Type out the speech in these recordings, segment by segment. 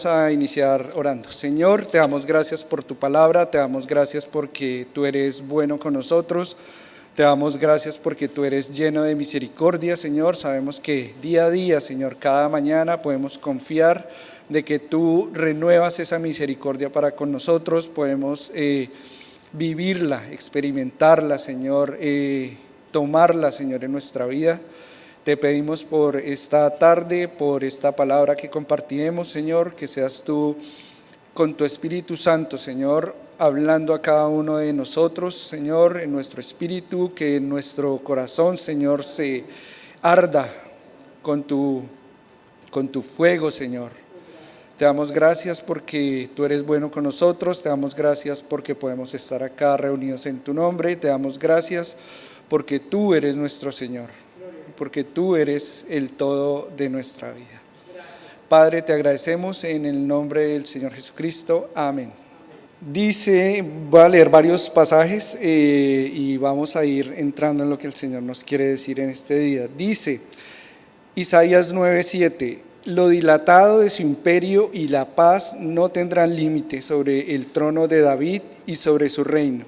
vamos a iniciar orando. Señor, te damos gracias por tu palabra, te damos gracias porque tú eres bueno con nosotros, te damos gracias porque tú eres lleno de misericordia, Señor. Sabemos que día a día, Señor, cada mañana podemos confiar de que tú renuevas esa misericordia para con nosotros, podemos vivirla, experimentarla, Señor, tomarla, Señor, en nuestra vida. Te pedimos por esta tarde, por esta palabra que compartiremos, Señor, que seas tú con tu Espíritu Santo, Señor, hablando a cada uno de nosotros, Señor, en nuestro espíritu, que en nuestro corazón, Señor, se arda con tu fuego, Señor. Te damos gracias porque tú eres bueno con nosotros, te damos gracias porque podemos estar acá reunidos en tu nombre, te damos gracias porque tú eres nuestro Señor, porque tú eres el todo de nuestra vida. Padre, te agradecemos en el nombre del Señor Jesucristo. Amén. Dice, voy a leer varios pasajes y vamos a ir entrando en lo que el Señor nos quiere decir en este día. Dice, Isaías 9:7, lo dilatado de su imperio y la paz no tendrán límite sobre el trono de David y sobre su reino,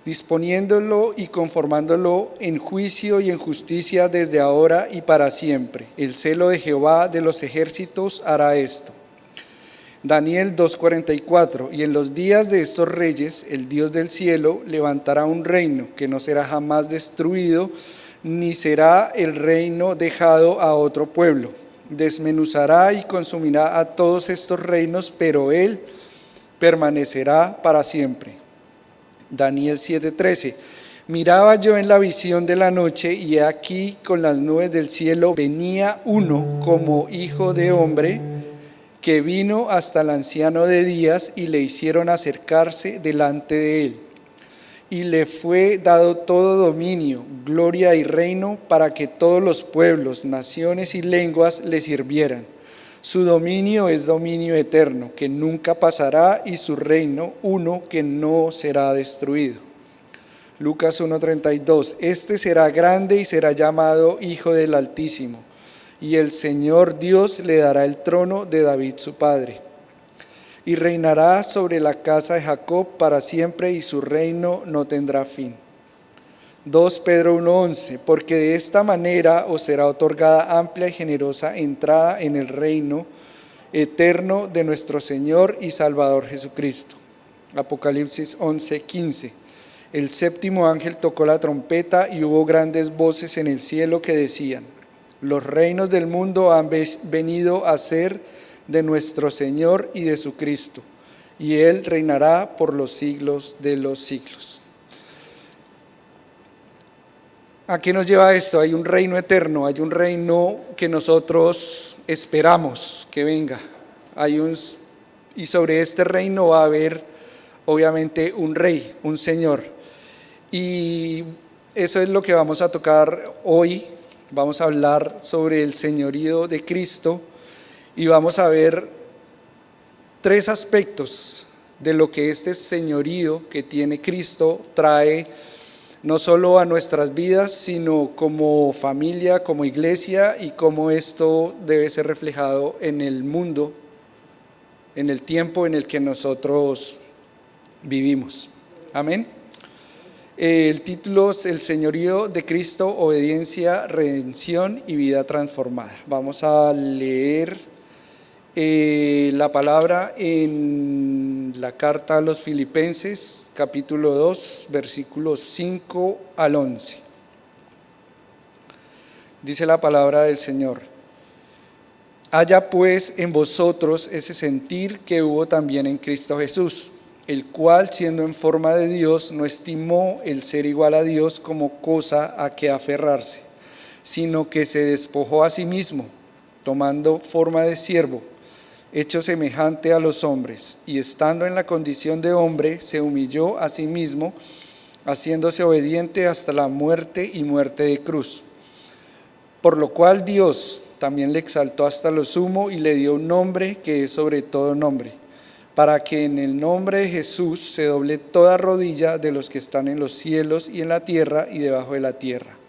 disponiéndolo y conformándolo en juicio y en justicia desde ahora y para siempre. El celo de Jehová de los ejércitos hará esto. Daniel 2:44, y en los días de estos reyes, el Dios del cielo levantará un reino que no será jamás destruido, ni será el reino dejado a otro pueblo. Desmenuzará y consumirá a todos estos reinos, pero él permanecerá para siempre. Daniel 7:13, miraba yo en la visión de la noche, y he aquí con las nubes del cielo venía uno como hijo de hombre, que vino hasta el anciano de días, y le hicieron acercarse delante de él. Y le fue dado todo dominio, gloria y reino, para que todos los pueblos, naciones y lenguas le sirvieran. Su dominio es dominio eterno, que nunca pasará, y su reino uno que no será destruido. Lucas 1:32, este será grande y será llamado Hijo del Altísimo, y el Señor Dios le dará el trono de David su padre. Y reinará sobre la casa de Jacob para siempre, y su reino no tendrá fin. 2 Pedro 1:11, porque de esta manera os será otorgada amplia y generosa entrada en el reino eterno de nuestro Señor y Salvador Jesucristo. Apocalipsis 11:15, el séptimo ángel tocó la trompeta, y hubo grandes voces en el cielo que decían, los reinos del mundo han venido a ser de nuestro Señor y de su Cristo, y Él reinará por los siglos de los siglos. ¿A qué nos lleva esto? Hay un reino eterno, hay un reino que nosotros esperamos que venga. Y sobre este reino va a haber, obviamente, un rey, un Señor. Y eso es lo que vamos a tocar hoy. Vamos a hablar sobre el señorío de Cristo y vamos a ver tres aspectos de lo que este señorío que tiene Cristo trae no solo a nuestras vidas, sino como familia, como iglesia, y cómo esto debe ser reflejado en el mundo, en el tiempo en el que nosotros vivimos. Amén. El título es El señorío de Cristo, obediencia, redención y vida transformada. Vamos a leer la palabra en la carta a los Filipenses, capítulo 2, versículos 5 al 11. Dice la palabra del Señor: haya pues en vosotros ese sentir que hubo también en Cristo Jesús, el cual, siendo en forma de Dios, no estimó el ser igual a Dios como cosa a que aferrarse, sino que se despojó a sí mismo, tomando forma de siervo, hecho semejante a los hombres, y estando en la condición de hombre, se humilló a sí mismo, haciéndose obediente hasta la muerte y muerte de cruz. Por lo cual Dios también le exaltó hasta lo sumo y le dio un nombre que es sobre todo nombre, para que en el nombre de Jesús se doble toda rodilla de los que están en los cielos y en la tierra y debajo de la tierra,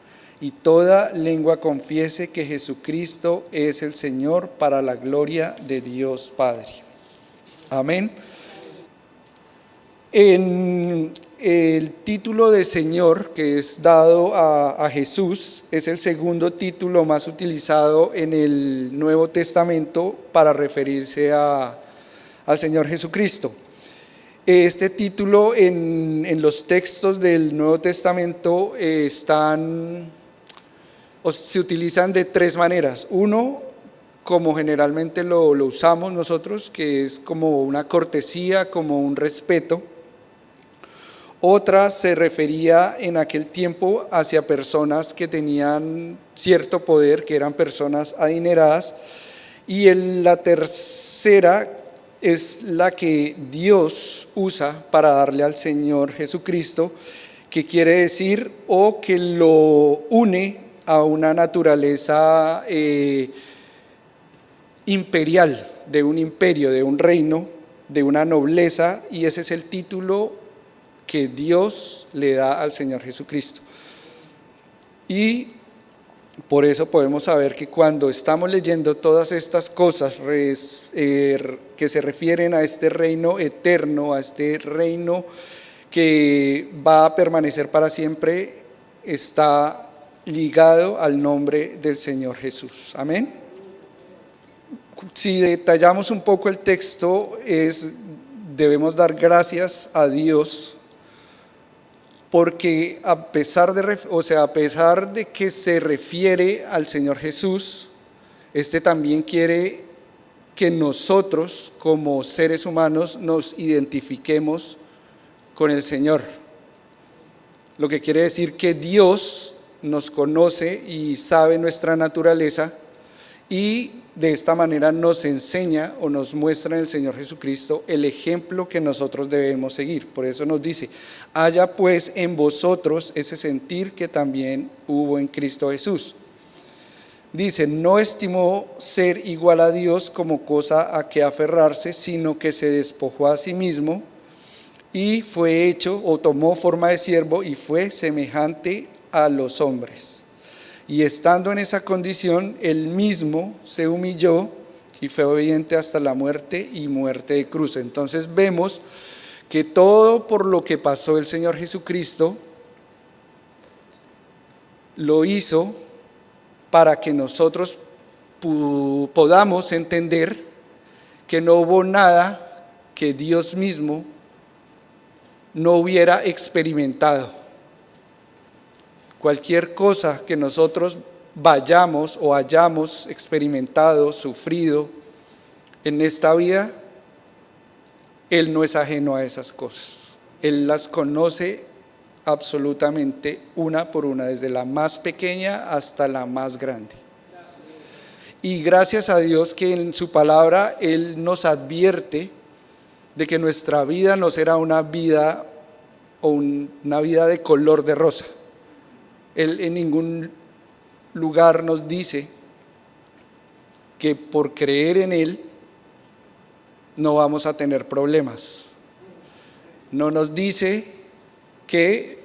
y toda lengua confiese que Jesucristo es el Señor, para la gloria de Dios Padre. Amén. En el título de Señor que es dado a Jesús es el segundo título más utilizado en el Nuevo Testamento para referirse al Señor Jesucristo. Este título en los textos del Nuevo Testamento se utilizan de tres maneras. Uno, como generalmente lo usamos nosotros, que es como una cortesía, como un respeto. Otra se refería en aquel tiempo hacia personas que tenían cierto poder, que eran personas adineradas. Y la tercera es la que Dios usa para darle al Señor Jesucristo, que quiere decir o que lo une a una naturaleza imperial, de un imperio, de un reino, de una nobleza, y ese es el título que Dios le da al Señor Jesucristo. Y por eso podemos saber que cuando estamos leyendo todas estas cosas que se refieren a este reino eterno, a este reino que va a permanecer para siempre, está ligado al nombre del Señor Jesús. Amén. Si detallamos un poco el texto, debemos dar gracias a Dios porque a pesar de que se refiere al Señor Jesús, también quiere que nosotros como seres humanos nos identifiquemos con el Señor. Lo que quiere decir que Dios nos conoce y sabe nuestra naturaleza, y de esta manera nos enseña o nos muestra en el Señor Jesucristo el ejemplo que nosotros debemos seguir. Por eso nos dice: haya pues en vosotros ese sentir que también hubo en Cristo Jesús. Dice: no estimó ser igual a Dios como cosa a que aferrarse, sino que se despojó a sí mismo y fue hecho, o tomó forma de siervo y fue semejante a los hombres. Y estando en esa condición, él mismo se humilló y fue obediente hasta la muerte y muerte de cruz. Entonces vemos que todo por lo que pasó el Señor Jesucristo lo hizo para que nosotros podamos entender que no hubo nada que Dios mismo no hubiera experimentado. Cualquier cosa que nosotros vayamos o hayamos experimentado, sufrido en esta vida, Él no es ajeno a esas cosas. Él las conoce absolutamente una por una, desde la más pequeña hasta la más grande. Y gracias a Dios que en su palabra Él nos advierte de que nuestra vida no será una vida o una vida de color de rosa. Él en ningún lugar nos dice que por creer en Él no vamos a tener problemas. No nos dice que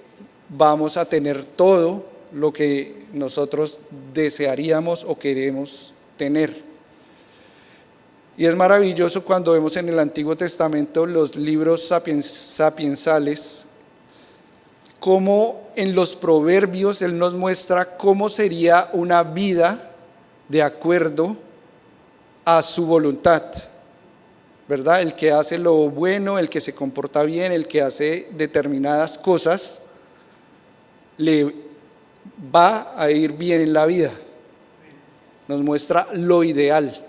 vamos a tener todo lo que nosotros desearíamos o queremos tener. Y es maravilloso cuando vemos en el Antiguo Testamento los libros sapiensales, como en los proverbios Él nos muestra cómo sería una vida de acuerdo a su voluntad, ¿verdad? El que hace lo bueno, el que se comporta bien, el que hace determinadas cosas, le va a ir bien en la vida. Nos muestra lo ideal.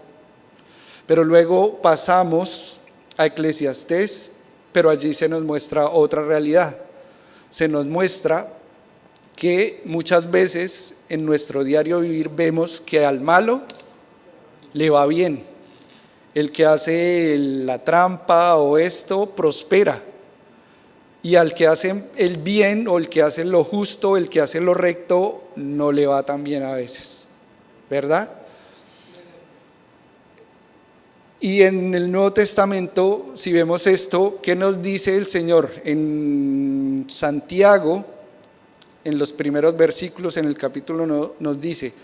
Pero luego pasamos a Eclesiastés, pero allí se nos muestra otra realidad. Se nos muestra que muchas veces en nuestro diario vivir vemos que al malo le va bien. El que hace la trampa o esto prospera. Y al que hace el bien o el que hace lo justo, el que hace lo recto, no le va tan bien a veces, ¿verdad? Y en el Nuevo Testamento, si vemos esto, ¿qué nos dice el Señor? En Santiago, en los primeros versículos, en el capítulo 1, nos dice: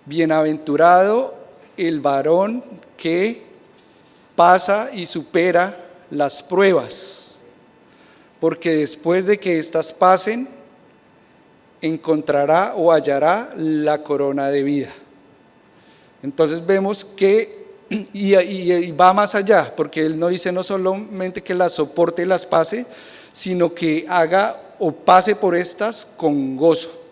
bienaventurado el varón que pasa y supera las pruebas, porque después de que éstas pasen, encontrará o hallará la corona de vida. Entonces vemos que, y va más allá, porque él no dice no solamente que las soporte y las pase, sino que haga o pase por estas con gozo.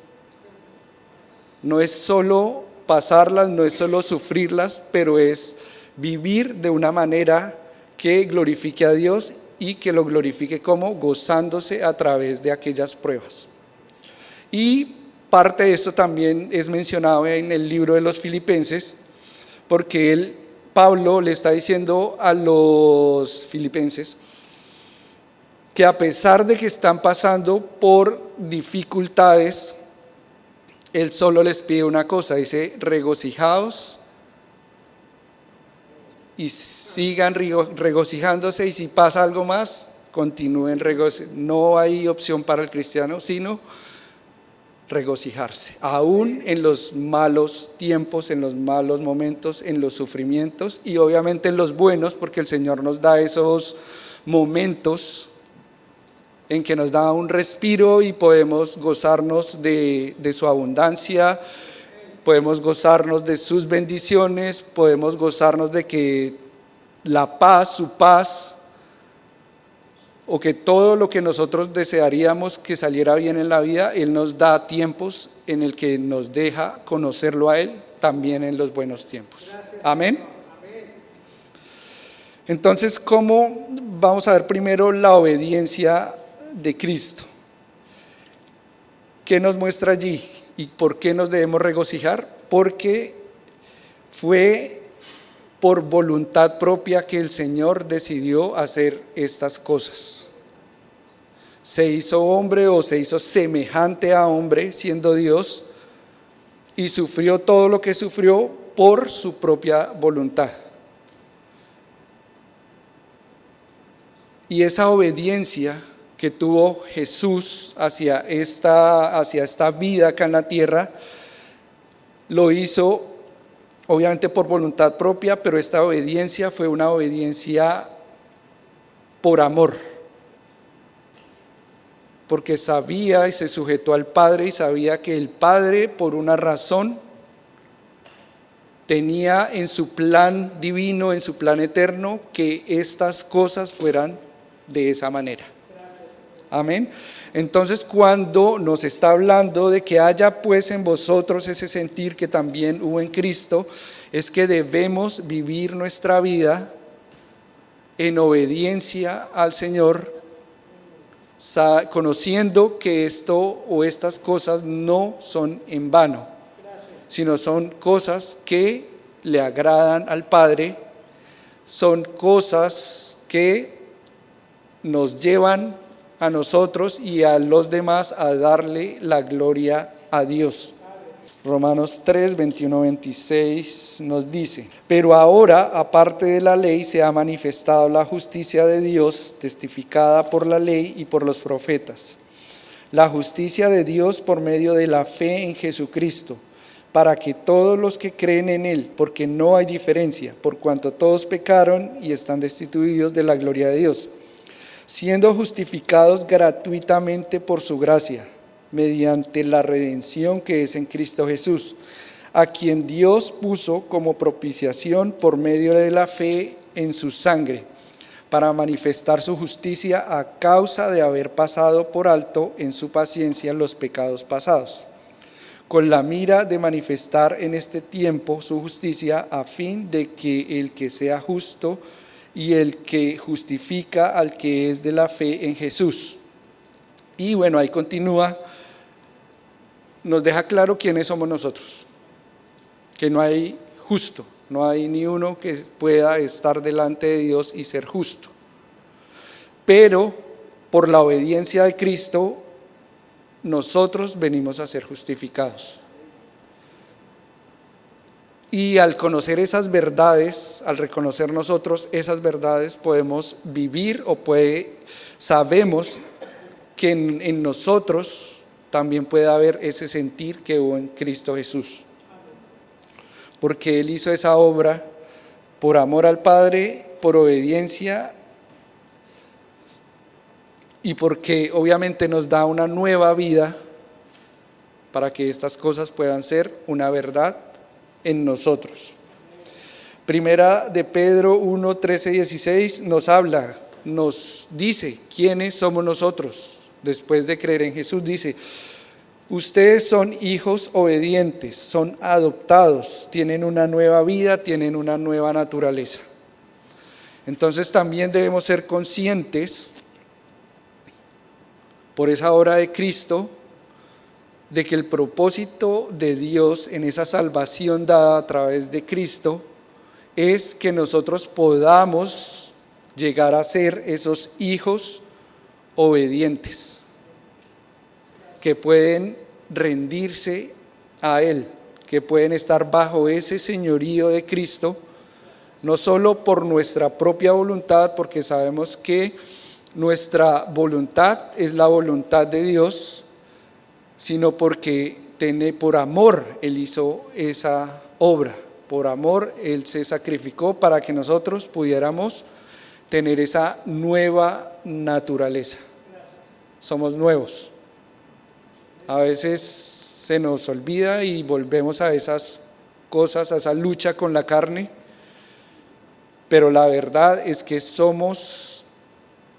No es solo pasarlas, no es solo sufrirlas, pero es vivir de una manera que glorifique a Dios y que lo glorifique como gozándose a través de aquellas pruebas. Y parte de esto también es mencionado en el libro de los Filipenses, porque Pablo le está diciendo a los filipenses que a pesar de que están pasando por dificultades, él solo les pide una cosa, dice: regocijaos y sigan regocijándose, y si pasa algo más, continúen regocijándose. No hay opción para el cristiano sino regocijarse, aún en los malos tiempos, en los malos momentos, en los sufrimientos y obviamente en los buenos, porque el Señor nos da esos momentos en que nos da un respiro y podemos gozarnos de su abundancia, podemos gozarnos de sus bendiciones, podemos gozarnos de que la paz, su paz, o que todo lo que nosotros desearíamos que saliera bien en la vida, Él nos da tiempos en el que nos deja conocerlo a Él, también en los buenos tiempos. Amén. Entonces, ¿cómo? Vamos a ver primero la obediencia de Cristo. ¿Qué nos muestra allí? ¿Y por qué nos debemos regocijar? Porque fue por voluntad propia que el Señor decidió hacer estas cosas. Se hizo hombre o se hizo semejante a hombre siendo Dios y sufrió todo lo que sufrió por su propia voluntad. Y esa obediencia que tuvo Jesús hacia esta vida acá en la tierra, lo hizo obviamente por voluntad propia, pero esta obediencia fue una obediencia por amor, porque sabía y se sujetó al Padre y sabía que el Padre, por una razón, tenía en su plan divino, en su plan eterno, que estas cosas fueran de esa manera. Amén. Entonces, cuando nos está hablando de que haya pues en vosotros ese sentir que también hubo en Cristo, es que debemos vivir nuestra vida en obediencia al Señor, conociendo que esto o estas cosas no son en vano, sino son cosas que le agradan al Padre, son cosas que nos llevan a nosotros y a los demás a darle la gloria a Dios. Romanos 3, 21, 26 nos dice: pero ahora, aparte de la ley, se ha manifestado la justicia de Dios, testificada por la ley y por los profetas. La justicia de Dios por medio de la fe en Jesucristo, para que todos los que creen en Él, porque no hay diferencia, por cuanto todos pecaron y están destituidos de la gloria de Dios, siendo justificados gratuitamente por su gracia, mediante la redención que es en Cristo Jesús, a quien Dios puso como propiciación por medio de la fe en su sangre, para manifestar su justicia a causa de haber pasado por alto en su paciencia los pecados pasados, con la mira de manifestar en este tiempo su justicia, a fin de que el que sea justo y el que justifica al que es de la fe en Jesús. Y bueno, ahí continúa, nos deja claro quiénes somos nosotros, que no hay justo, no hay ni uno que pueda estar delante de Dios y ser justo, pero por la obediencia de Cristo nosotros venimos a ser justificados. Y al conocer esas verdades, al reconocer nosotros esas verdades, podemos vivir sabemos que en nosotros también puede haber ese sentir que hubo en Cristo Jesús. Porque Él hizo esa obra por amor al Padre por obediencia y porque obviamente nos da una nueva vida para que estas cosas puedan ser una verdad en nosotros. Primera de Pedro 1, 13, 16 nos habla, nos dice quiénes somos nosotros. Después de creer en Jesús dice: ustedes son hijos obedientes, son adoptados, tienen una nueva vida, tienen una nueva naturaleza. Entonces también debemos ser conscientes, por esa obra de Cristo, de que el propósito de Dios en esa salvación dada a través de Cristo es que nosotros podamos llegar a ser esos hijos obedientes, que pueden rendirse a Él, que pueden estar bajo ese señorío de Cristo, no solo por nuestra propia voluntad, porque sabemos que nuestra voluntad es la voluntad de Dios, sino porque por amor Él hizo esa obra, por amor Él se sacrificó para que nosotros pudiéramos tener esa nueva naturaleza. Somos nuevos. A veces se nos olvida y volvemos a esas cosas, a esa lucha con la carne, pero la verdad es que somos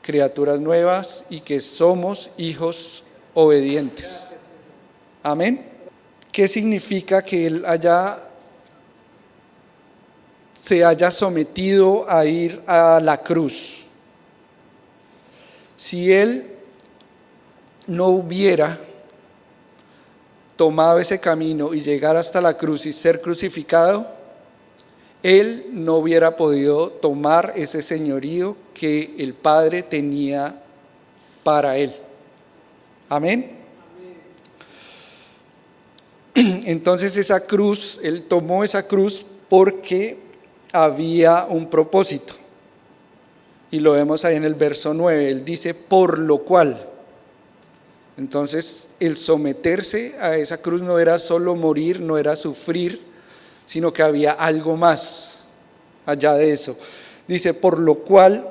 criaturas nuevas y que somos hijos obedientes. Amén. ¿Qué significa que Él se haya sometido a ir a la cruz? Si Él no hubiera tomado ese camino y llegar hasta la cruz y ser crucificado, Él no hubiera podido tomar ese señorío que el Padre tenía para Él. Amén. Entonces esa cruz, Él tomó esa cruz porque había un propósito. Y lo vemos ahí en el verso 9, Él dice: por lo cual. Entonces el someterse a esa cruz no era solo morir, no era sufrir, sino que había algo más allá de eso. Dice: por lo cual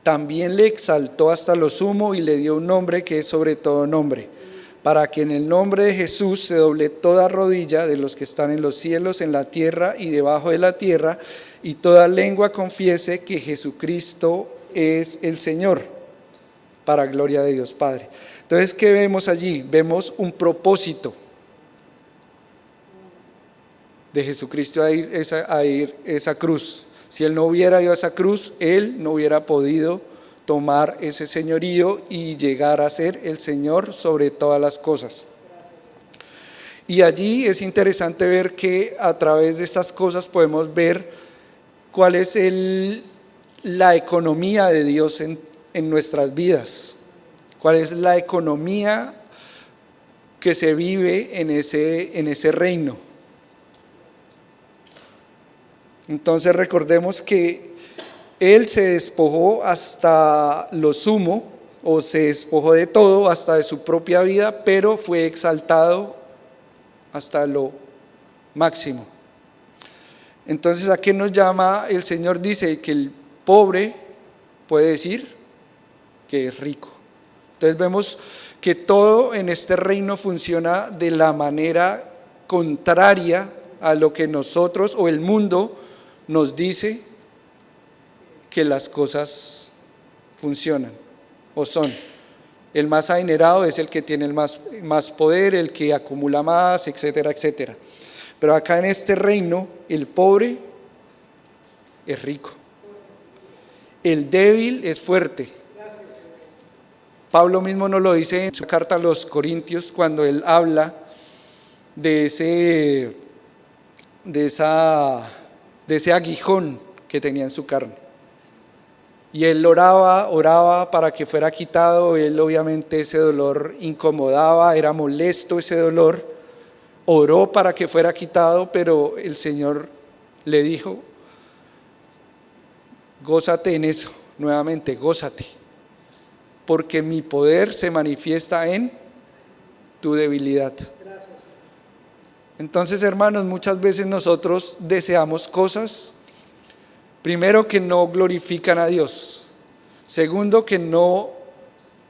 también le exaltó hasta lo sumo y le dio un nombre que es sobre todo nombre, para que en el nombre de Jesús se doble toda rodilla de los que están en los cielos, en la tierra y debajo de la tierra, y toda lengua confiese que Jesucristo es el Señor, para gloria de Dios Padre. Entonces, ¿qué vemos allí? Vemos un propósito de Jesucristo a ir esa cruz. Si Él no hubiera ido a esa cruz, Él no hubiera podido tomar ese señorío y llegar a ser el Señor sobre todas las cosas. Y allí es interesante ver que a través de estas cosas podemos ver cuál es la economía de Dios en nuestras vidas, cuál es la economía que se vive en ese reino. Entonces recordemos que Él se despojó hasta lo sumo, o se despojó de todo, hasta de su propia vida, pero fue exaltado hasta lo máximo. Entonces, ¿a qué nos llama? El Señor dice que el pobre puede decir que es rico. Entonces vemos que todo en este reino funciona de la manera contraria a lo que nosotros o el mundo nos dice que las cosas funcionan o son. El más adinerado es el que tiene el más poder, el que acumula más, etcétera, etcétera. Pero acá en este reino, el pobre es rico, el débil es fuerte. Pablo mismo nos lo dice en su carta a los Corintios cuando él habla de ese aguijón que tenía en su carne. Y él oraba para que fuera quitado. Él obviamente ese dolor incomodaba, era molesto ese dolor. Oró para que fuera quitado, pero el Señor le dijo: gózate en eso, nuevamente, gózate, porque mi poder se manifiesta en tu debilidad. Entonces, hermanos, muchas veces nosotros deseamos cosas Primero, que no glorifican a Dios. Segundo, que no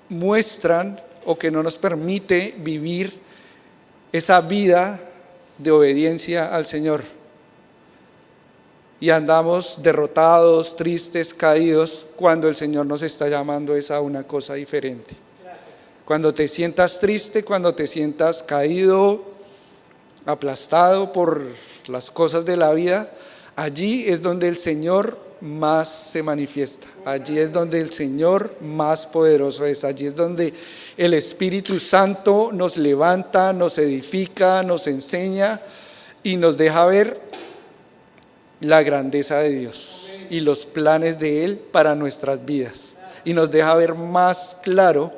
muestran o que no nos permite vivir esa vida de obediencia al Señor. Y andamos derrotados, tristes, caídos, cuando el Señor nos está llamando a una cosa diferente. Cuando te sientas triste, cuando te sientas caído, aplastado por las cosas de la vida, allí es donde el Señor más se manifiesta. Allí es donde el Señor más poderoso es. Allí es donde el Espíritu Santo nos levanta, nos edifica, nos enseña y nos deja ver la grandeza de Dios y los planes de Él para nuestras vidas. Y nos deja ver más claro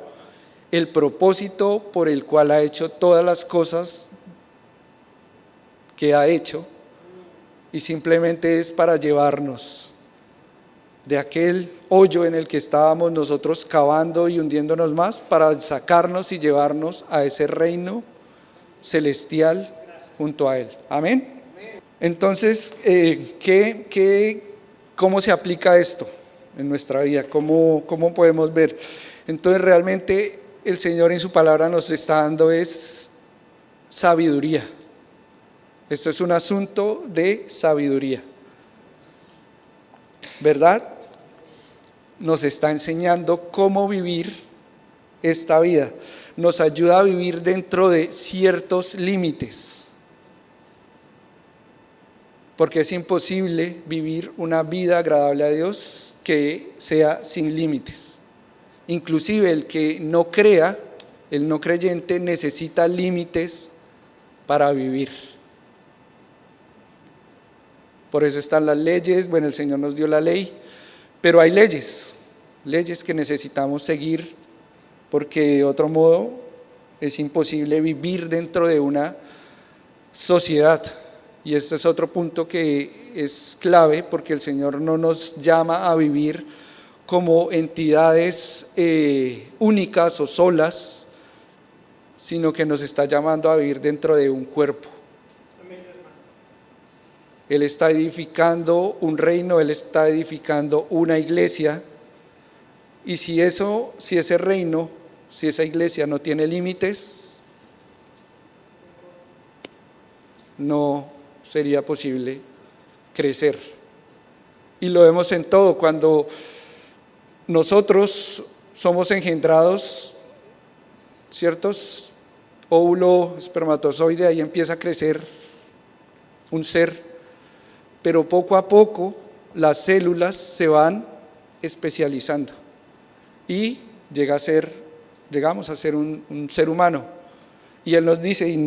el propósito por el cual ha hecho todas las cosas que ha hecho, y simplemente es para llevarnos de aquel hoyo en el que estábamos nosotros cavando y hundiéndonos más, para sacarnos y llevarnos a ese reino celestial junto a Él. Amén. Entonces, ¿cómo se aplica esto en nuestra vida? ¿Cómo podemos ver? Entonces, realmente el Señor en su palabra nos está dando es sabiduría. Esto es un asunto de sabiduría, ¿verdad? Nos está enseñando cómo vivir esta vida. Nos ayuda a vivir dentro de ciertos límites, porque es imposible vivir una vida agradable a Dios que sea sin límites. Inclusive el que no crea, el no creyente, necesita límites para vivir. Por eso están las leyes. Bueno, el Señor nos dio la ley, pero hay leyes que necesitamos seguir, porque de otro modo es imposible vivir dentro de una sociedad. Y este es otro punto que es clave, porque el Señor no nos llama a vivir como entidades únicas o solas, sino que nos está llamando a vivir dentro de un cuerpo. Él está edificando un reino, Él está edificando una iglesia, y si ese reino, si esa iglesia no tiene límites, no sería posible crecer. Y lo vemos en todo. Cuando nosotros somos engendrados, ciertos óvulo, espermatozoide, ahí empieza a crecer un ser, pero poco a poco las células se van especializando y llegamos a ser un ser humano. Y Él nos dice, y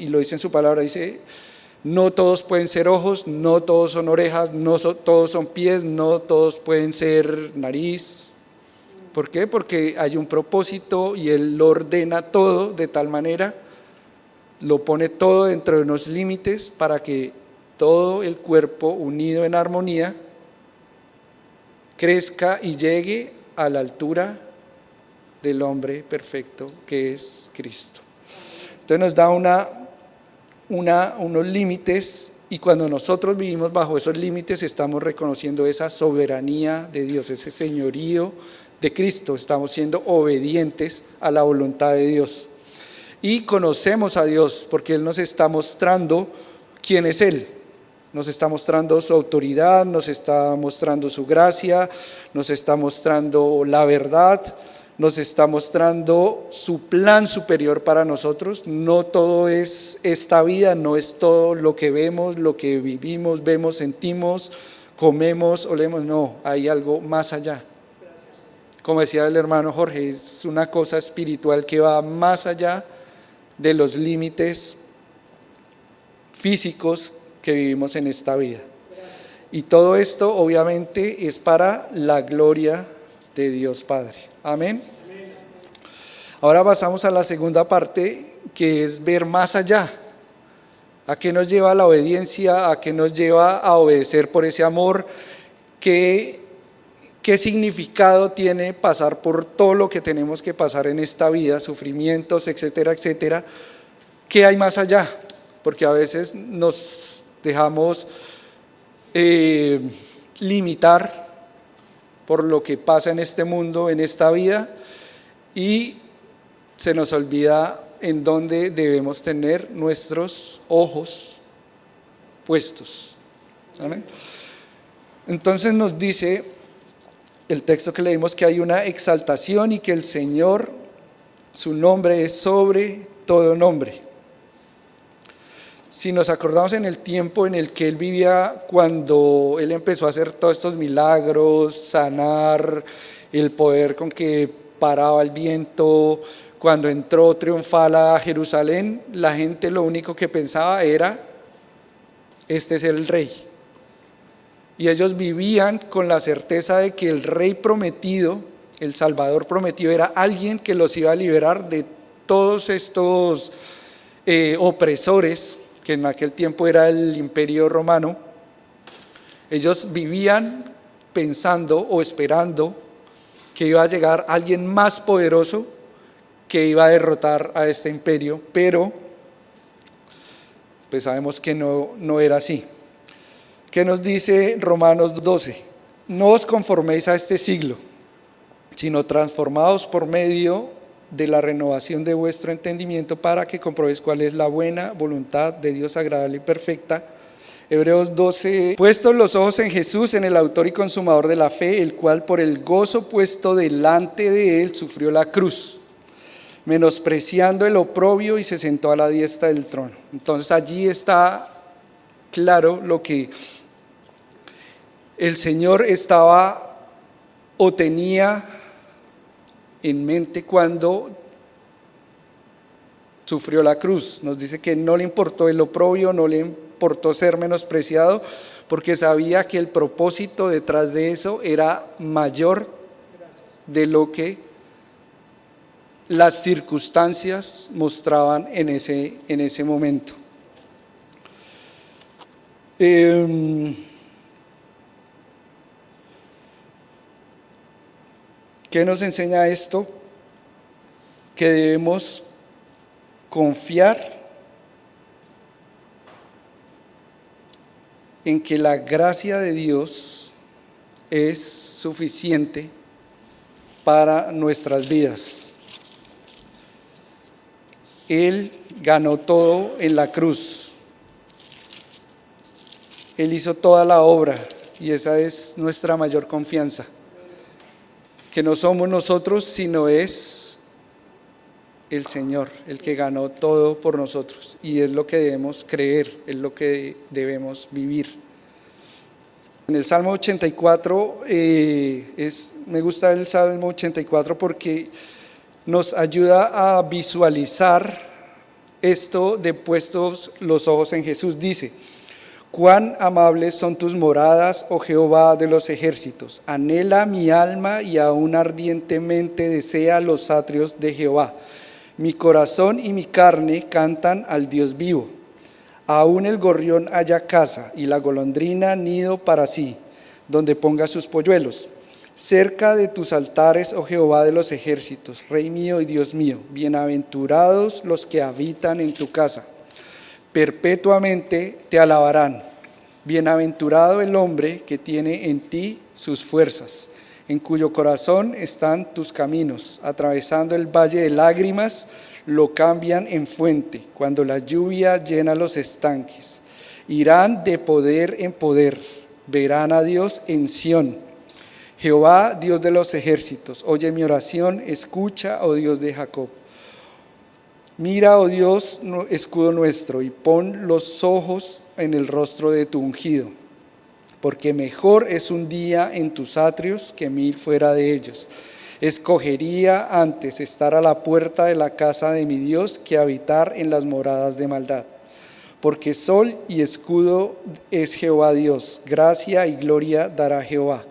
lo dice en su palabra, dice: no todos pueden ser ojos, no todos son orejas, no todos son pies, no todos pueden ser nariz. ¿Por qué? Porque hay un propósito y Él lo ordena todo de tal manera, lo pone todo dentro de unos límites para que todo el cuerpo, unido en armonía, crezca y llegue a la altura del hombre perfecto que es Cristo. Entonces nos da unos límites, y cuando nosotros vivimos bajo esos límites estamos reconociendo esa soberanía de Dios, ese señorío de Cristo. Estamos siendo obedientes a la voluntad de Dios y conocemos a Dios, porque Él nos está mostrando quién es Él. Nos está mostrando su autoridad, nos está mostrando su gracia, nos está mostrando la verdad, nos está mostrando su plan superior para nosotros. No todo es esta vida, no es todo lo que vemos, lo que vivimos, vemos, sentimos, comemos, olemos. No, hay algo más allá. Como decía el hermano Jorge, es una cosa espiritual que va más allá de los límites físicos que vivimos en esta vida. Y todo esto obviamente es para la gloria de Dios Padre. Amén. Ahora pasamos a la segunda parte, que es ver más allá. ¿A qué nos lleva la obediencia? ¿A qué nos lleva a obedecer por ese amor? ¿Qué significado tiene pasar por todo lo que tenemos que pasar en esta vida, sufrimientos, etcétera, etcétera? ¿Qué hay más allá? Porque a veces nos dejamos limitar por lo que pasa en este mundo, en esta vida, y se nos olvida en dónde debemos tener nuestros ojos puestos. ¿Amén? Entonces nos dice el texto que leímos que hay una exaltación y que el Señor, su nombre es sobre todo nombre. Si nos acordamos en el tiempo en el que Él vivía, cuando Él empezó a hacer todos estos milagros, sanar, el poder con que paraba el viento, cuando entró triunfal a Jerusalén, la gente lo único que pensaba era, este es el rey. Y ellos vivían con la certeza de que el rey prometido, el Salvador prometido, era alguien que los iba a liberar de todos estos opresores, que en aquel tiempo era el Imperio Romano. Ellos vivían pensando o esperando que iba a llegar alguien más poderoso que iba a derrotar a este imperio, pero pues sabemos que no era así. ¿Qué nos dice Romanos 12? No os conforméis a este siglo, sino transformaos por medio de la renovación de vuestro entendimiento para que comprobéis cuál es la buena voluntad de Dios agradable y perfecta. Hebreos 12, puestos los ojos en Jesús, en el autor y consumador de la fe, el cual por el gozo puesto delante de él sufrió la cruz, menospreciando el oprobio, y se sentó a la diestra del trono. Entonces allí está claro lo que el Señor estaba o tenía en mente cuando sufrió la cruz. Nos dice que no le importó el oprobio, no le importó ser menospreciado, porque sabía que el propósito detrás de eso era mayor de lo que las circunstancias mostraban en ese momento. ¿Qué nos enseña esto? Que debemos confiar en que la gracia de Dios es suficiente para nuestras vidas. Él ganó todo en la cruz. Él hizo toda la obra y esa es nuestra mayor confianza. Que no somos nosotros, sino es el Señor, el que ganó todo por nosotros. Y es lo que debemos creer, es lo que debemos vivir. En el Salmo 84, me gusta el Salmo 84 porque nos ayuda a visualizar esto de puestos los ojos en Jesús. Dice: cuán amables son tus moradas, oh Jehová de los ejércitos. Anhela mi alma y aún ardientemente desea los atrios de Jehová. Mi corazón y mi carne cantan al Dios vivo. Aún el gorrión halla casa y la golondrina nido para sí, donde ponga sus polluelos. Cerca de tus altares, oh Jehová de los ejércitos, Rey mío y Dios mío, bienaventurados los que habitan en tu casa. Perpetuamente te alabarán. Bienaventurado el hombre que tiene en ti sus fuerzas, en cuyo corazón están tus caminos. Atravesando el valle de lágrimas, lo cambian en fuente, cuando la lluvia llena los estanques. Irán de poder en poder, verán a Dios en Sión. Jehová, Dios de los ejércitos, oye mi oración, escucha, oh Dios de Jacob. Mira, oh Dios, escudo nuestro, y pon los ojos en el rostro de tu ungido, porque mejor es un día en tus atrios que 1000 fuera de ellos. Escogería antes estar a la puerta de la casa de mi Dios que habitar en las moradas de maldad. Porque sol y escudo es Jehová Dios, gracia y gloria dará Jehová.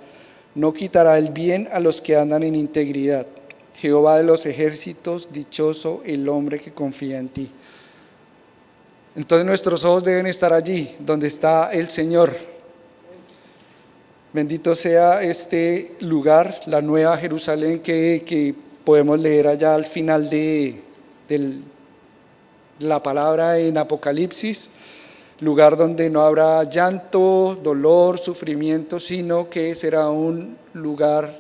No quitará el bien a los que andan en integridad. Jehová de los ejércitos, dichoso el hombre que confía en ti. Entonces nuestros ojos deben estar allí, donde está el Señor. Bendito sea este lugar, la nueva Jerusalén que podemos leer allá al final de la palabra en Apocalipsis. lugar donde no habrá llanto, dolor, sufrimiento, sino que será un lugar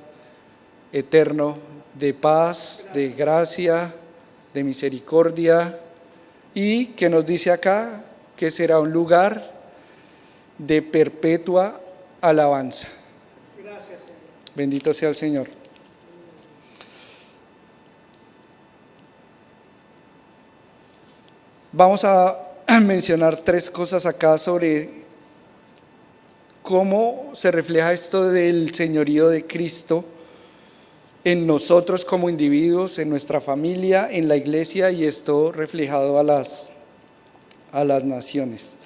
eterno de paz, de gracia, de misericordia, y que nos dice acá que será un lugar de perpetua alabanza. Gracias, Señor. Bendito sea el Señor. Vamos a mencionar 3 cosas acá sobre cómo se refleja esto del señorío de Cristo en nosotros como individuos, en nuestra familia, en la iglesia, y esto reflejado a las naciones.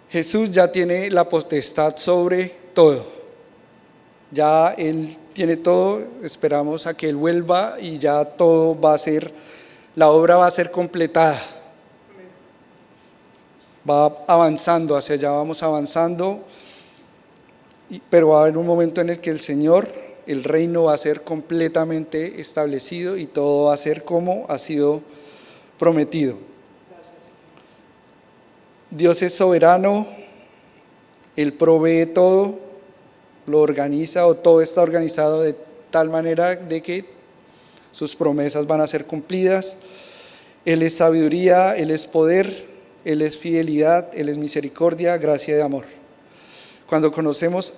Jesús ya tiene la potestad sobre todo. Ya Él tiene todo, esperamos a que Él vuelva y ya todo va a ser, la obra va a ser completada. Va avanzando, hacia allá vamos avanzando, pero va a haber un momento en el que el Señor, el reino va a ser completamente establecido y todo va a ser como ha sido prometido. Dios es soberano, Él provee todo, lo organiza, o todo está organizado de tal manera de que sus promesas van a ser cumplidas. Él es sabiduría, Él es poder, Él es fidelidad, Él es misericordia, gracia y amor. Cuando conocemos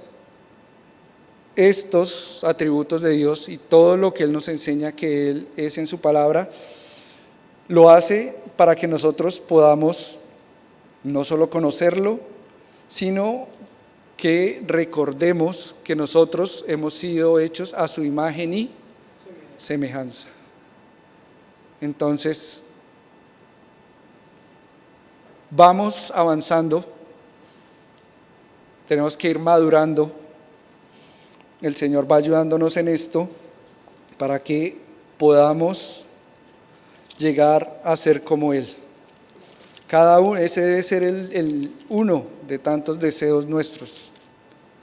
estos atributos de Dios y todo lo que Él nos enseña que Él es en su palabra, lo hace para que nosotros podamos no solo conocerlo, sino que recordemos que nosotros hemos sido hechos a su imagen y semejanza. Entonces, vamos avanzando, tenemos que ir madurando. El Señor va ayudándonos en esto para que podamos llegar a ser como Él. Cada uno, ese debe ser el uno de tantos deseos nuestros,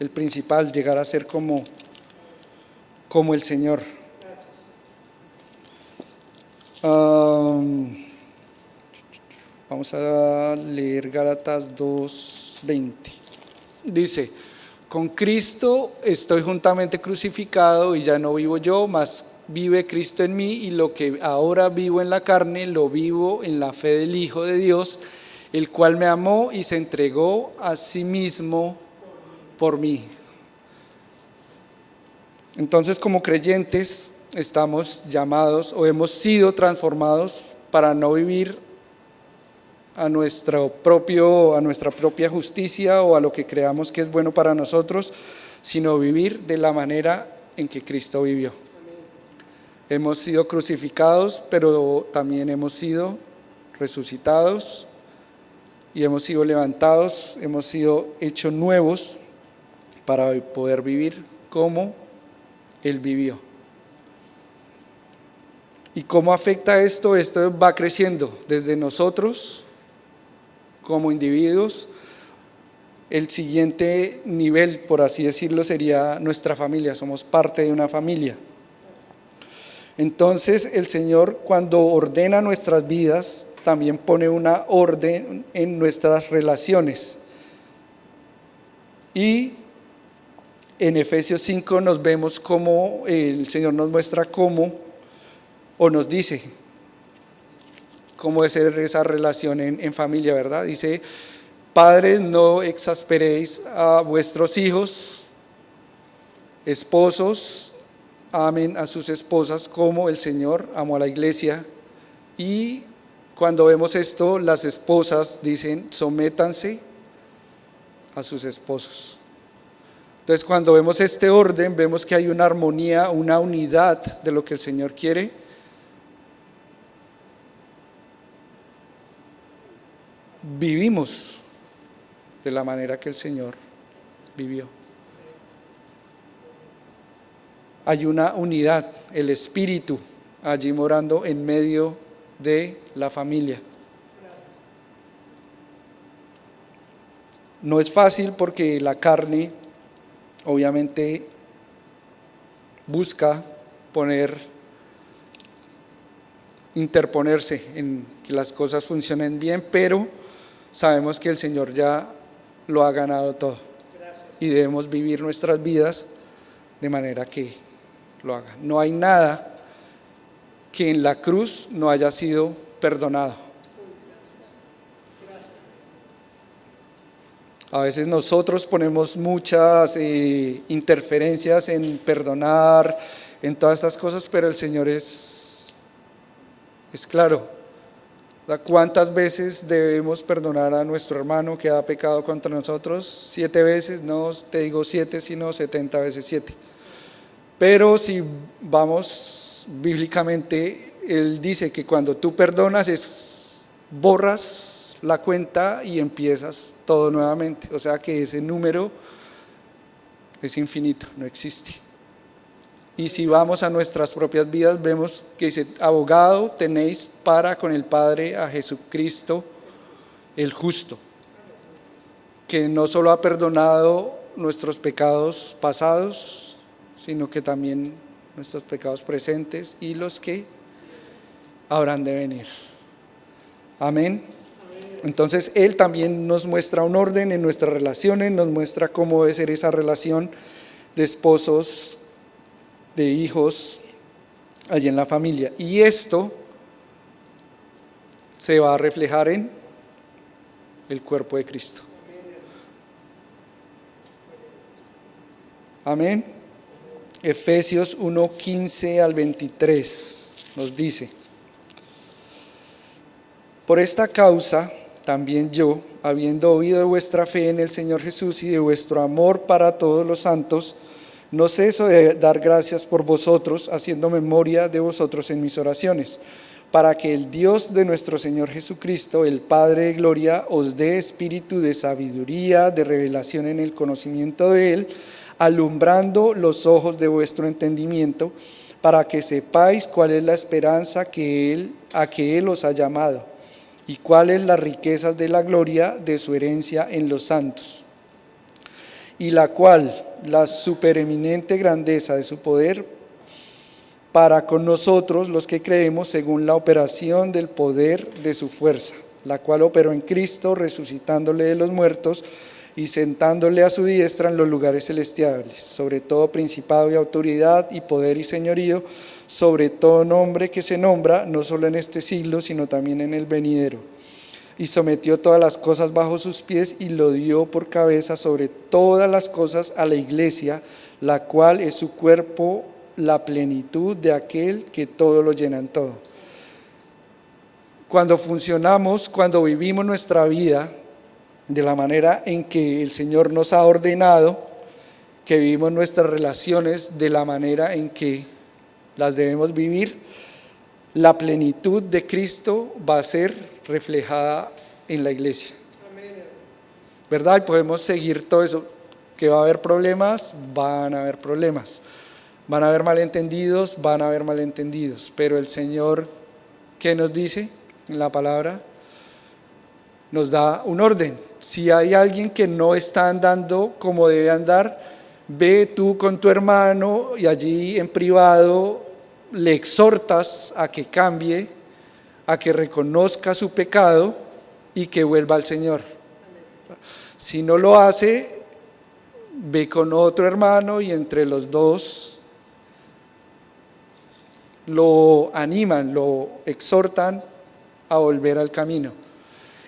el principal, llegar a ser como el Señor. Vamos a leer Gálatas 2:20. Dice: con Cristo estoy juntamente crucificado y ya no vivo yo, mas vive Cristo en mí, y lo que ahora vivo en la carne, lo vivo en la fe del Hijo de Dios, el cual me amó y se entregó a sí mismo por mí. Entonces, como creyentes, estamos llamados o hemos sido transformados para no vivir a nuestra propia justicia o a lo que creamos que es bueno para nosotros, sino vivir de la manera en que Cristo vivió. Hemos sido crucificados, pero también hemos sido resucitados y hemos sido levantados, hemos sido hechos nuevos para poder vivir como Él vivió. ¿Y cómo afecta esto? Esto va creciendo desde nosotros como individuos. El siguiente nivel, por así decirlo, sería nuestra familia. Somos parte de una familia. Entonces, el Señor, cuando ordena nuestras vidas, también pone una orden en nuestras relaciones. Y en Efesios 5 nos vemos cómo el Señor nos muestra cómo, o nos dice cómo es esa relación en familia, ¿verdad? Dice: padres, no exasperéis a vuestros hijos, esposos, amen a sus esposas como el Señor amó a la iglesia. Y cuando vemos esto, las esposas dicen: sométanse a sus esposos. Entonces, cuando vemos este orden, vemos que hay una armonía, una unidad de lo que el Señor quiere. Vivimos de la manera que el Señor vivió. Hay una unidad, el Espíritu allí morando en medio de la familia. No es fácil porque la carne obviamente busca interponerse en que las cosas funcionen bien, pero sabemos que el Señor ya lo ha ganado todo. Y debemos vivir nuestras vidas de manera que lo haga. No hay nada que en la cruz no haya sido perdonado. A veces nosotros ponemos muchas interferencias en perdonar, en todas estas cosas, pero el Señor es claro. ¿Cuántas veces debemos perdonar a nuestro hermano que ha pecado contra nosotros? 7 veces, no te digo 7, sino 70 veces 7. Pero si vamos bíblicamente, Él dice que cuando tú perdonas borras la cuenta y empiezas todo nuevamente. O sea que ese número es infinito, no existe. Y si vamos a nuestras propias vidas, vemos que dice: abogado tenéis para con el Padre a Jesucristo el justo, que no solo ha perdonado nuestros pecados pasados, sino que también nuestros pecados presentes y los que habrán de venir. Amén. Entonces Él también nos muestra un orden en nuestras relaciones, nos muestra cómo debe ser esa relación de esposos, de hijos allí en la familia. Y esto se va a reflejar en el cuerpo de Cristo. Amén. Efesios 1:15 al 23 nos dice: por esta causa también yo, habiendo oído de vuestra fe en el Señor Jesús y de vuestro amor para todos los santos, no ceso de dar gracias por vosotros, haciendo memoria de vosotros en mis oraciones, para que el Dios de nuestro Señor Jesucristo, el Padre de gloria, os dé espíritu de sabiduría, de revelación en el conocimiento de Él, alumbrando los ojos de vuestro entendimiento, para que sepáis cuál es la esperanza a que Él os ha llamado, y cuáles las riquezas de la gloria de su herencia en los santos, y la cual la supereminente grandeza de su poder para con nosotros los que creemos, según la operación del poder de su fuerza, la cual operó en Cristo, resucitándole de los muertos y sentándole a su diestra en los lugares celestiales, sobre todo principado y autoridad y poder y señorío, sobre todo nombre que se nombra, no solo en este siglo, sino también en el venidero. Y sometió todas las cosas bajo sus pies y lo dio por cabeza sobre todas las cosas a la iglesia, la cual es su cuerpo, la plenitud de aquel que todo lo llena en todo. Cuando funcionamos, cuando vivimos nuestra vida de la manera en que el Señor nos ha ordenado, que vivimos nuestras relaciones de la manera en que las debemos vivir, la plenitud de Cristo va a ser reflejada en la iglesia. ¿Verdad? Y podemos seguir todo eso. ¿Que va a haber problemas? Van a haber problemas. ¿Van a haber malentendidos? Van a haber malentendidos. Pero el Señor, ¿qué nos dice en la palabra? Nos da un orden. Si hay alguien que no está andando como debe andar, ve tú con tu hermano y allí en privado le exhortas a que cambie, a que reconozca su pecado y que vuelva al Señor. Si no lo hace, ve con otro hermano y entre los dos lo animan, lo exhortan a volver al camino.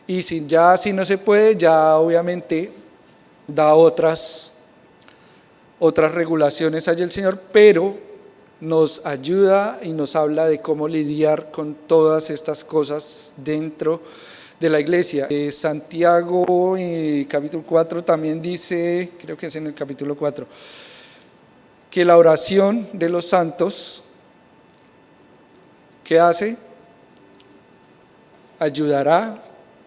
Y si no se puede, ya obviamente da otras regulaciones allí el Señor, pero nos ayuda y nos habla de cómo lidiar con todas estas cosas dentro de la iglesia. Santiago, capítulo 4, también dice, creo que es en el capítulo 4, que la oración de los santos, ¿qué hace? Ayudará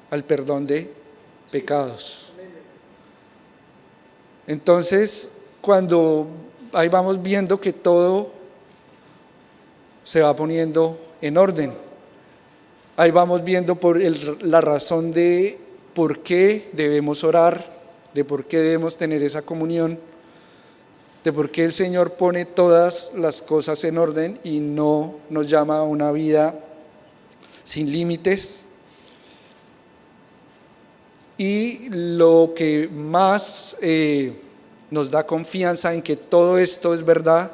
al perdón de pecados. Entonces, cuando ahí vamos viendo que todo se va poniendo en orden, ahí vamos viendo la razón de por qué debemos orar, de por qué debemos tener esa comunión, de por qué el Señor pone todas las cosas en orden y no nos llama a una vida sin límites. Y lo que más nos da confianza en que todo esto es verdad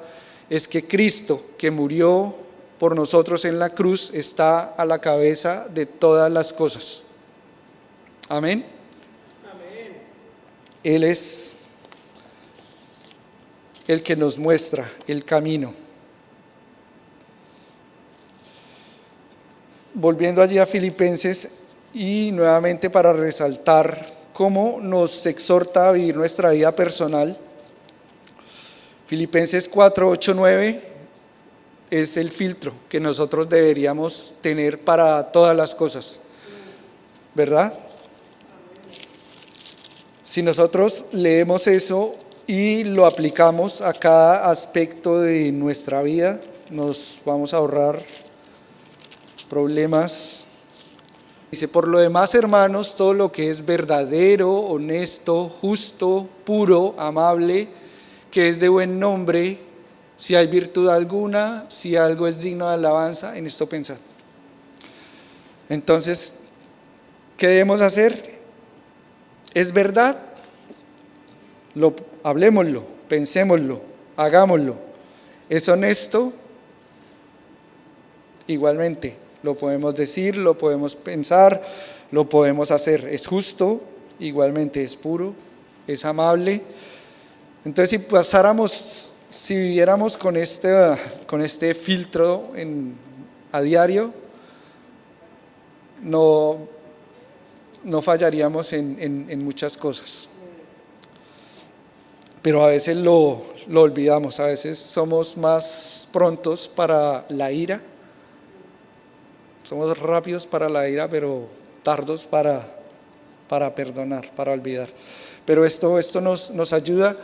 es que Cristo, que murió por nosotros en la cruz, está a la cabeza de todas las cosas. Amén. Amén. Él es el que nos muestra el camino. Volviendo allí a Filipenses, y nuevamente para resaltar cómo nos exhorta a vivir nuestra vida personal, Filipenses 4, 8, 9 es el filtro que nosotros deberíamos tener para todas las cosas, ¿verdad? Si nosotros leemos eso y lo aplicamos a cada aspecto de nuestra vida, nos vamos a ahorrar problemas. Dice: por lo demás, hermanos, todo lo que es verdadero, honesto, justo, puro, amable, que es de buen nombre, si hay virtud alguna, si algo es digno de alabanza, en esto pensad. Entonces, ¿qué debemos hacer? ¿Es verdad? Hablémoslo, pensémoslo, hagámoslo. ¿Es honesto? Igualmente, lo podemos decir, lo podemos pensar, lo podemos hacer. ¿Es justo? Igualmente. ¿Es puro? ¿Es amable? Entonces, si viviéramos con este filtro a diario, no fallaríamos en muchas cosas. Pero a veces lo olvidamos, a veces somos más prontos para la ira. Somos rápidos para la ira, pero tardos para perdonar, para olvidar. Pero esto nos ayuda,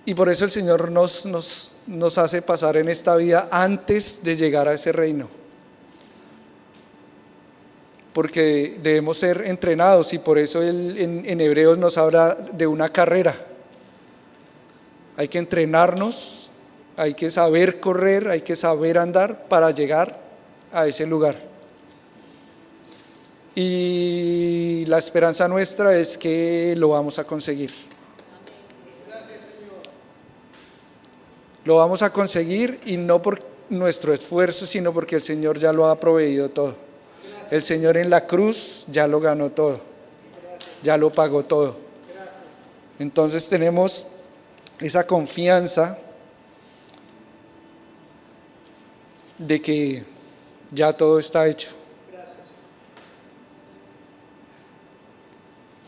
y por eso el Señor nos hace pasar en esta vida antes de llegar a ese reino. Porque debemos ser entrenados, y por eso Él en Hebreos nos habla de una carrera. Hay que entrenarnos, hay que saber correr, hay que saber andar para llegar a ese lugar. Y la esperanza nuestra es que lo vamos a conseguir. Gracias, Señor. Lo vamos a conseguir, y no por nuestro esfuerzo, sino porque el Señor ya lo ha proveído todo. Gracias. El Señor en la cruz ya lo ganó todo. Gracias. Ya lo pagó todo. Gracias. Entonces tenemos esa confianza de que ya todo está hecho. Gracias.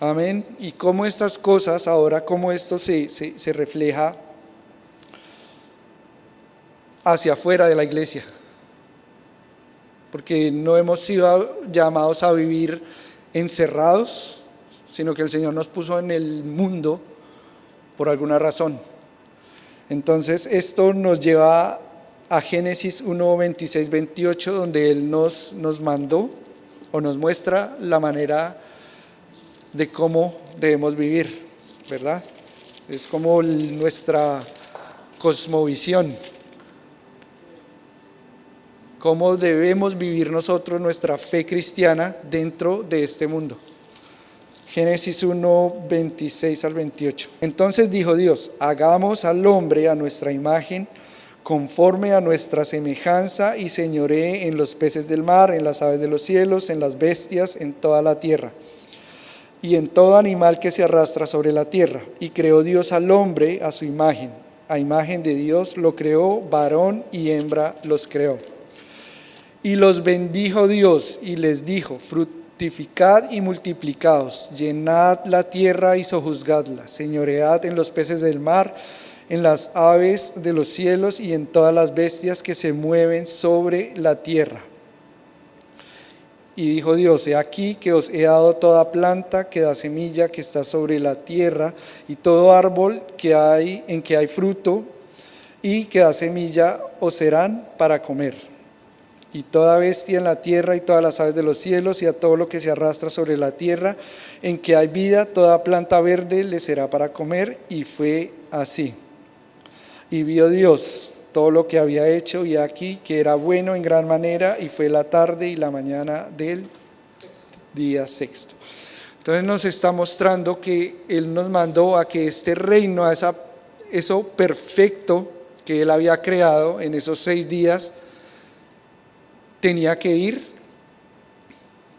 Amén. Y cómo estas cosas, ahora cómo esto se refleja hacia afuera de la iglesia. Porque no hemos sido llamados a vivir encerrados, sino que el Señor nos puso en el mundo por alguna razón. Entonces esto nos lleva a Génesis 1, 26, 28, donde Él nos mandó o nos muestra la manera de cómo debemos vivir, ¿verdad? Es como nuestra cosmovisión, cómo debemos vivir nosotros nuestra fe cristiana dentro de este mundo. Génesis 1, 26 al 28. Entonces dijo Dios: hagamos al hombre a nuestra imagen, conforme a nuestra semejanza, y señoree en los peces del mar, en las aves de los cielos, en las bestias, en toda la tierra, y en todo animal que se arrastra sobre la tierra. Y creó Dios al hombre a su imagen, a imagen de Dios lo creó, varón y hembra los creó. Y los bendijo Dios y les dijo: fructificad y multiplicaos, llenad la tierra y sojuzgadla, señoread en los peces del mar, en las aves de los cielos y en todas las bestias que se mueven sobre la tierra. Y dijo Dios: he aquí que os he dado toda planta que da semilla que está sobre la tierra, y todo árbol en que hay fruto y que da semilla os serán para comer. Y toda bestia en la tierra y todas las aves de los cielos y a todo lo que se arrastra sobre la tierra en que hay vida, toda planta verde le será para comer. Y fue así. Y vio Dios todo lo que había hecho, y aquí que era bueno en gran manera, y fue la tarde y la mañana del día sexto. Entonces nos está mostrando que Él nos mandó a que este reino, a eso perfecto que Él había creado en esos 6 días, tenía que ir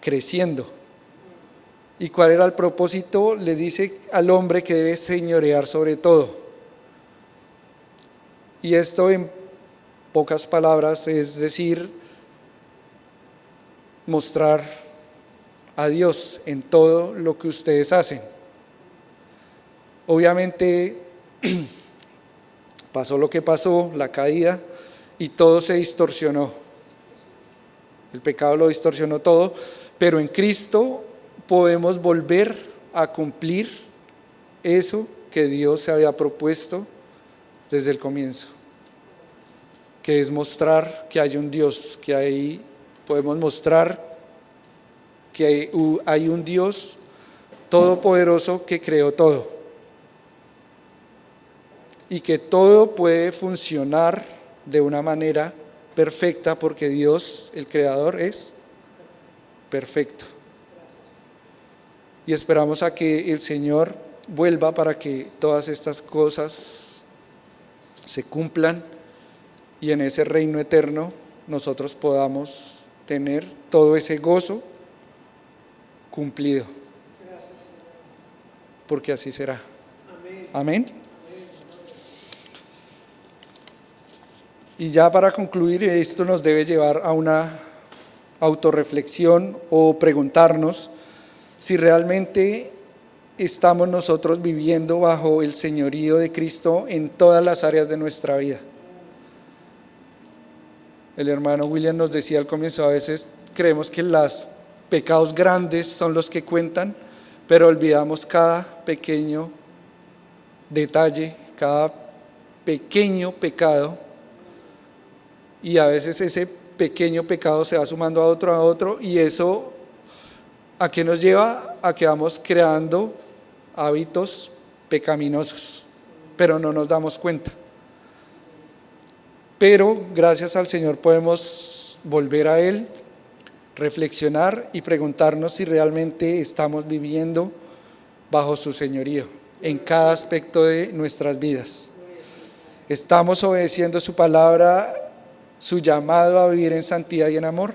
creciendo. ¿Y cuál era el propósito? Les dice al hombre que debe señorear sobre todo. Y esto en pocas palabras es decir, mostrar a Dios en todo lo que ustedes hacen. Obviamente pasó lo que pasó, la caída, y todo se distorsionó. El pecado lo distorsionó todo, pero en Cristo podemos volver a cumplir eso que Dios se había propuesto desde el comienzo, que es mostrar que hay un Dios, que ahí podemos mostrar que hay un Dios todopoderoso que creó todo y que todo puede funcionar de una manera perfecta porque Dios, el Creador, es perfecto. Y esperamos a que el Señor vuelva para que todas estas cosas se cumplan y en ese reino eterno nosotros podamos tener todo ese gozo cumplido. Porque así será. Amén. Y ya para concluir, esto nos debe llevar a una autorreflexión o preguntarnos si realmente estamos nosotros viviendo bajo el señorío de Cristo en todas las áreas de nuestra vida. El hermano William nos decía al comienzo, a veces creemos que los pecados grandes son los que cuentan, pero olvidamos cada pequeño detalle, cada pequeño pecado, y a veces ese pequeño pecado se va sumando a otro, y eso ¿a qué nos lleva? A que vamos creando hábitos pecaminosos, pero no nos damos cuenta. Pero gracias al Señor podemos volver a Él, reflexionar y preguntarnos si realmente estamos viviendo bajo su señorío en cada aspecto de nuestras vidas. ¿Estamos obedeciendo su palabra, su llamado a vivir en santidad y en amor?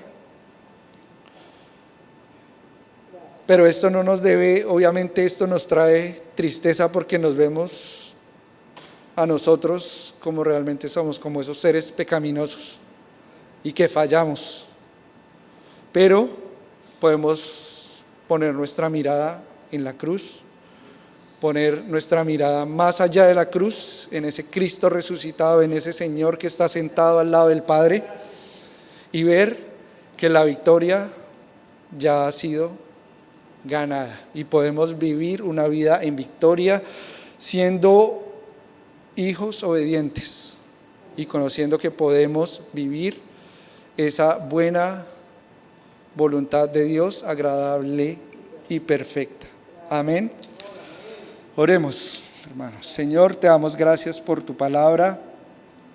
Pero esto no nos debe, obviamente esto nos trae tristeza porque nos vemos a nosotros como realmente somos, como esos seres pecaminosos y que fallamos. Pero podemos poner nuestra mirada en la cruz, poner nuestra mirada más allá de la cruz, en ese Cristo resucitado, en ese Señor que está sentado al lado del Padre, y ver que la victoria ya ha sido ganada y podemos vivir una vida en victoria siendo hijos obedientes y conociendo que podemos vivir esa buena voluntad de Dios, agradable y perfecta. Amén. Oremos, hermanos. Señor, te damos gracias por tu palabra,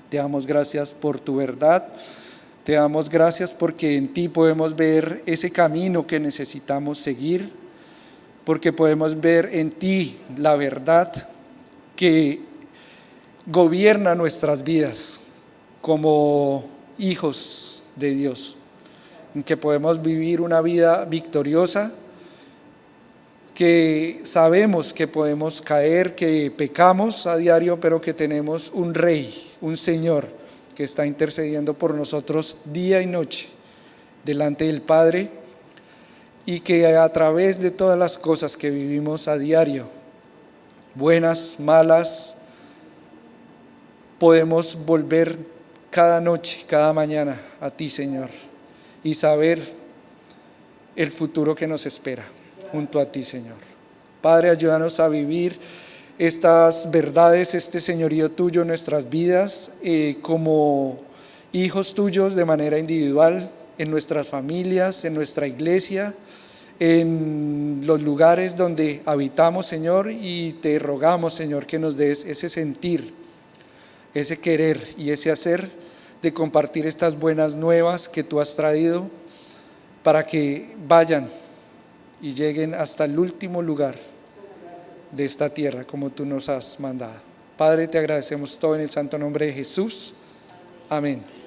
te damos gracias por tu verdad, te damos gracias porque en ti podemos ver ese camino que necesitamos seguir, porque podemos ver en ti la verdad que gobierna nuestras vidas como hijos de Dios, en que podemos vivir una vida victoriosa, que sabemos que podemos caer, que pecamos a diario, pero que tenemos un Rey, un Señor que está intercediendo por nosotros día y noche delante del Padre, y que a través de todas las cosas que vivimos a diario, buenas, malas, podemos volver cada noche, cada mañana a ti, Señor, y saber el futuro que nos espera junto a ti, Señor. Padre, ayúdanos a vivir estas verdades, este señorío tuyo en nuestras vidas, como hijos tuyos de manera individual, en nuestras familias, en nuestra iglesia, en los lugares donde habitamos, Señor, y te rogamos, Señor, que nos des ese sentir, ese querer y ese hacer de compartir estas buenas nuevas que tú has traído para que vayan y lleguen hasta el último lugar de esta tierra como tú nos has mandado. Padre, te agradecemos todo en el santo nombre de Jesús. Amén.